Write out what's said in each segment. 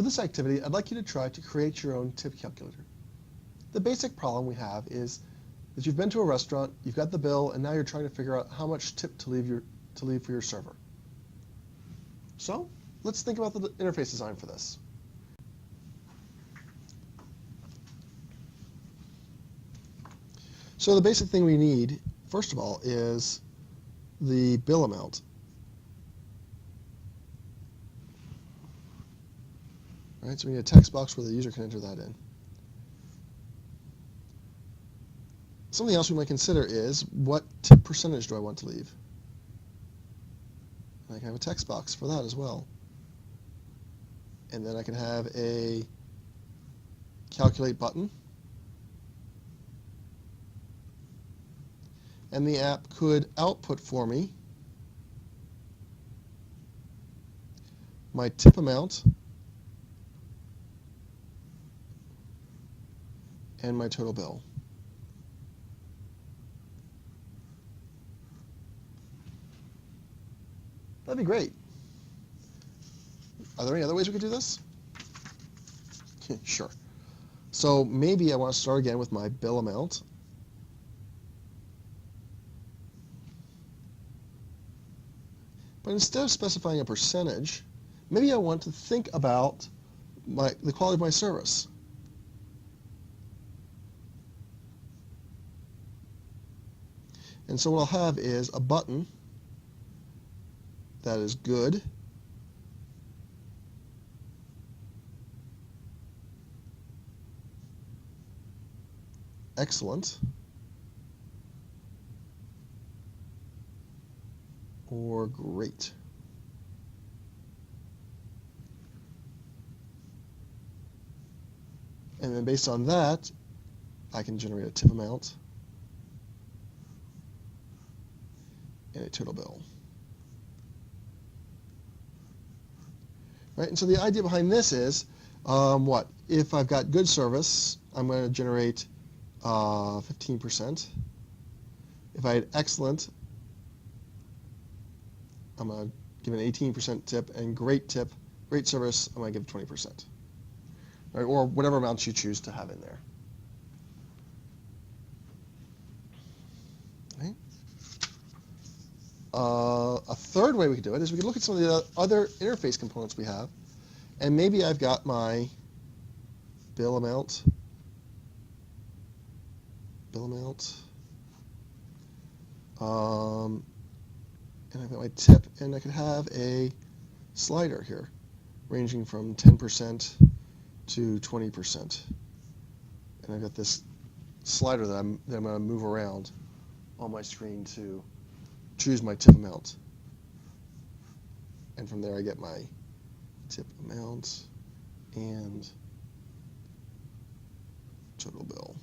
For this activity, I'd like you to try to create your own tip calculator. The basic problem we have is that you've been to a restaurant, you've got the bill, and now you're trying to figure out how much tip to leave for your server. So let's think about the interface design for this. So the basic thing we need, first of all, is the bill amount. All right, so we need a text box where the user can enter that in. Something else we might consider is, what tip percentage do I want to leave? And I can have a text box for that as well. And then I can have a calculate button. And the app could output for me my tip amount and my total bill. That'd be great. Are there any other ways we could do this? Sure. So maybe I want to start again with my bill amount. But instead of specifying a percentage, maybe I want to think about the quality of my service. And so what I'll have is a button that is good, excellent, or great. And then based on that, I can generate a tip amount and a total bill. Right? And so the idea behind this is, if I've got good service, I'm going to generate 15%. If I had excellent, I'm going to give an 18% tip, and great service, I'm going to give 20%. Right? Or whatever amounts you choose to have in there. Okay. A third way we could do it is we could look at some of the other interface components we have, and maybe I've got my bill amount, and I've got my tip, and I could have a slider here ranging from 10% to 20%. And I've got this slider that I'm going to move around on my screen to choose my tip amount. And from there I get my tip amount and total bill.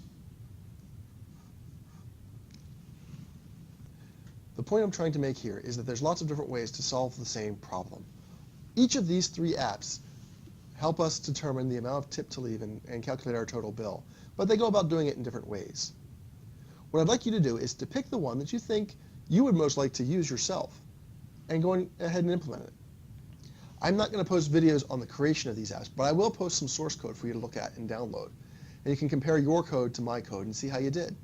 The point I'm trying to make here is that there's lots of different ways to solve the same problem. Each of these three apps help us determine the amount of tip to leave and calculate our total bill, but they go about doing it in different ways. What I'd like you to do is to pick the one that you think you would most like to use yourself and go ahead and implement it. I'm not going to post videos on the creation of these apps, but I will post some source code for you to look at and download. And you can compare your code to my code and see how you did.